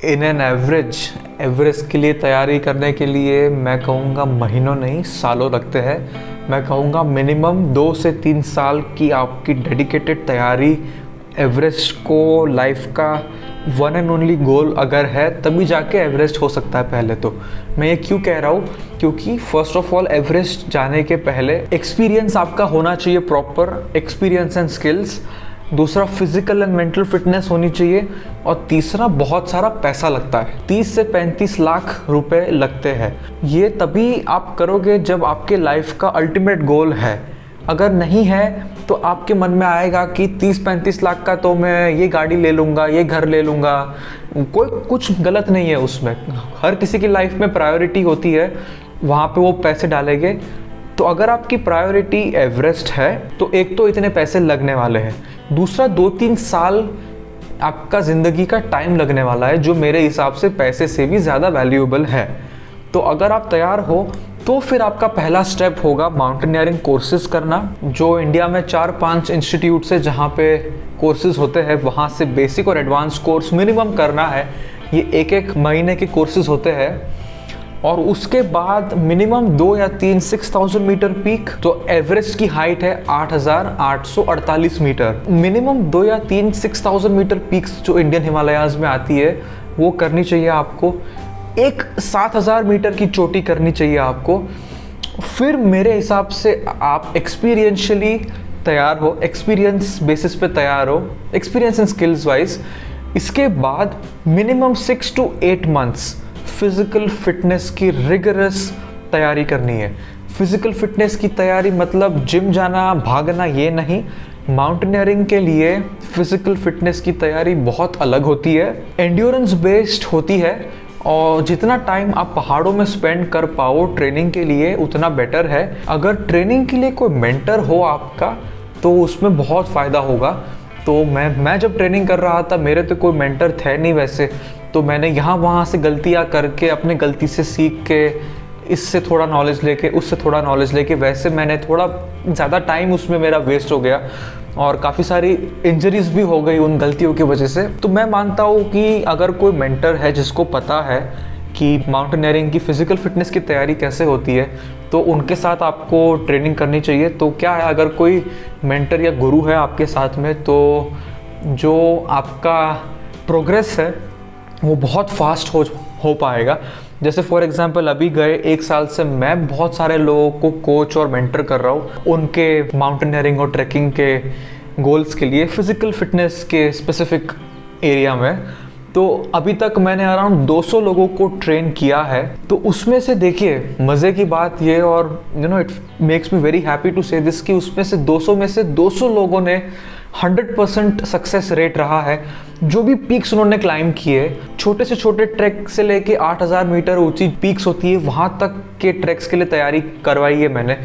In an average Everest के लिए तैयारी करने के लिए मैं कहूँगा महीनों नहीं सालों लगते हैं। मैं कहूँगा मिनिमम 2 से 3 साल की आपकी डेडिकेटेड तैयारी एवरेस्ट को लाइफ का वन एंड ओनली गोल अगर है तभी जाके एवरेस्ट हो सकता है। पहले तो मैं ये क्यों कह रहा हूँ, क्योंकि फर्स्ट ऑफ ऑल एवरेस्ट जाने के पहले एक्सपीरियंस आपका होना चाहिए, प्रॉपर एक्सपीरियंस एंड स्किल्स। दूसरा फिजिकल एंड मेंटल फिटनेस होनी चाहिए। और तीसरा बहुत सारा पैसा लगता है, 30 से 35 लाख रुपए लगते हैं। ये तभी आप करोगे जब आपके लाइफ का अल्टीमेट गोल है। अगर नहीं है तो आपके मन में आएगा कि 30-35 लाख का तो मैं ये गाड़ी ले लूँगा, ये घर ले लूँगा। कुछ गलत नहीं है उसमें। हर किसी की लाइफ में प्रायोरिटी होती है, वहाँ पे वो पैसे डालेंगे। तो अगर आपकी प्रायोरिटी एवरेस्ट है तो एक तो इतने पैसे लगने वाले हैं, दूसरा 2-3 साल आपका ज़िंदगी का टाइम लगने वाला है, जो मेरे हिसाब से पैसे से भी ज़्यादा वैल्यूएबल है। तो अगर आप तैयार हो तो फिर आपका पहला स्टेप होगा माउंटेनियरिंग कोर्सेज़ करना, जो इंडिया में 4-5 इंस्टीट्यूट से जहाँ पे कोर्सेज़ होते हैं वहाँ से बेसिक और एडवांस कोर्स मिनिमम करना है। ये 1-1 महीने के कोर्सेज़ होते हैं। और उसके बाद मिनिमम 2 या 3 6000 मीटर पीक, तो एवरेस्ट की हाइट है 8848 मीटर। मिनिमम 2 या 3 6000 मीटर पीक्स जो इंडियन हिमालयाज़ में आती है वो करनी चाहिए आपको। एक 7000 मीटर की चोटी करनी चाहिए आपको। फिर मेरे हिसाब से आप एक्सपीरियंशियली तैयार हो, एक्सपीरियंस बेसिस पे तैयार हो, एक्सपीरियंस एंड स्किल्स वाइज। इसके बाद minimum 6 to 8 months physical fitness की रिगरस तैयारी करनी है। फिज़िकल फिटनेस की तैयारी मतलब जिम जाना, भागना, ये नहीं। माउंटेनियरिंग के लिए फिज़िकल फिटनेस की तैयारी बहुत अलग होती है, एंड्योरेंस बेस्ड होती है। और जितना टाइम आप पहाड़ों में स्पेंड कर पाओ ट्रेनिंग के लिए उतना बेटर है। अगर ट्रेनिंग के लिए कोई मेंटर हो आपका तो उसमें बहुत फ़ायदा होगा। तो मैं जब ट्रेनिंग कर रहा था मेरे तो कोई मेंटर थे नहीं वैसे, तो मैंने यहाँ वहाँ से गलतियाँ करके अपने गलती से सीख के इससे थोड़ा नॉलेज लेके उससे थोड़ा नॉलेज लेके वैसे मैंने थोड़ा ज़्यादा टाइम उसमें मेरा वेस्ट हो गया और काफ़ी सारी इंजरीज भी हो गई उन गलतियों की वजह से। तो मैं मानता हूँ कि अगर कोई मेंटर है जिसको पता है कि माउंटेनियरिंग की फ़िज़िकल फिटनेस की तैयारी कैसे होती है तो उनके साथ आपको ट्रेनिंग करनी चाहिए। तो क्या है, अगर कोई मेंटर या गुरु है आपके साथ में तो जो आपका प्रोग्रेस है वो बहुत फास्ट हो पाएगा। जैसे फॉर एग्जांपल अभी गए 1 साल से मैं बहुत सारे लोगों को कोच और मेंटर कर रहा हूँ उनके माउंटेनियरिंग और ट्रैकिंग के गोल्स के लिए, फिज़िकल फिटनेस के स्पेसिफिक एरिया में। तो अभी तक मैंने अराउंड 200 लोगों को ट्रेन किया है। तो उसमें से देखिए मज़े की बात ये, और it makes me very happy to say this, कि उसमें से 200 में से 200 लोगों ने 100% सक्सेस रेट रहा है। जो भी पीक्स उन्होंने क्लाइम किए, छोटे से छोटे ट्रैक से लेके 8000 मीटर ऊंची पीक्स होती है वहाँ तक के ट्रैक्स के लिए तैयारी करवाई है मैंने।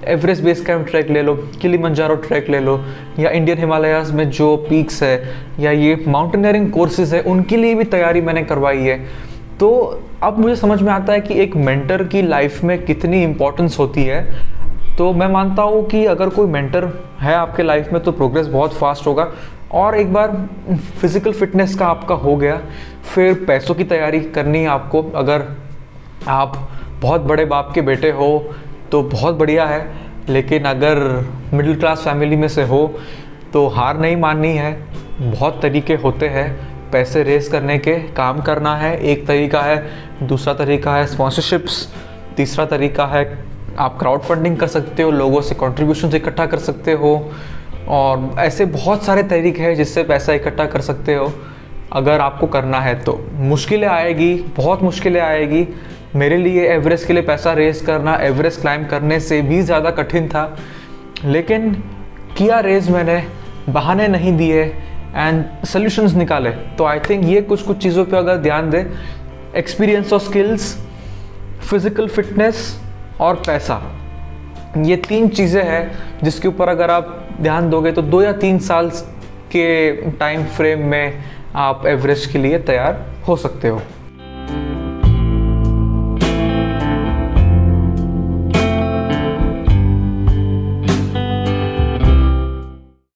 एवरेस्ट बेस कैंप ट्रैक ले लो, किलिमंजारो ट्रैक ले लो, या इंडियन हिमालयाज़ में जो पीक्स है, या ये माउंटेनियरिंग कोर्सेज़ है उनके लिए भी तैयारी मैंने करवाई है। तो अब मुझे समझ में आता है कि एक मेंटर की लाइफ में कितनी इम्पोर्टेंस होती है। तो मैं मानता हूँ कि अगर कोई मेंटर है आपके लाइफ में तो प्रोग्रेस बहुत फास्ट होगा। और एक बार फिज़िकल फिटनेस का आपका हो गया, फिर पैसों की तैयारी करनी है आपको। अगर आप बहुत बड़े बाप के बेटे हो तो बहुत बढ़िया है, लेकिन अगर मिडिल क्लास फैमिली में से हो तो हार नहीं माननी है। बहुत तरीके होते हैं पैसे रेस करने के, काम करना है एक तरीका है, दूसरा तरीका है स्पॉन्सरशिप्स, तीसरा तरीका है आप क्राउड फंडिंग कर सकते हो, लोगों से कंट्रीब्यूशन इकट्ठा कर सकते हो। और ऐसे बहुत सारे तरीके हैं जिससे पैसा इकट्ठा कर सकते हो। अगर आपको करना है तो मुश्किलें आएगी, बहुत मुश्किलें आएगी। मेरे लिए एवरेस्ट के लिए पैसा रेस करना एवरेस्ट क्लाइंब करने से भी ज़्यादा कठिन था, लेकिन किया रेस मैंने, बहाने नहीं दिए एंड सॉल्यूशंस निकाले। तो आई थिंक ये कुछ चीज़ों पे अगर ध्यान दें, एक्सपीरियंस और स्किल्स, फिज़िकल फिटनेस और पैसा, ये 3 चीज़ें हैं जिसके ऊपर अगर आप ध्यान दोगे तो 2 या 3 साल के टाइम फ्रेम में आप एवरेस्ट के लिए तैयार हो सकते हो।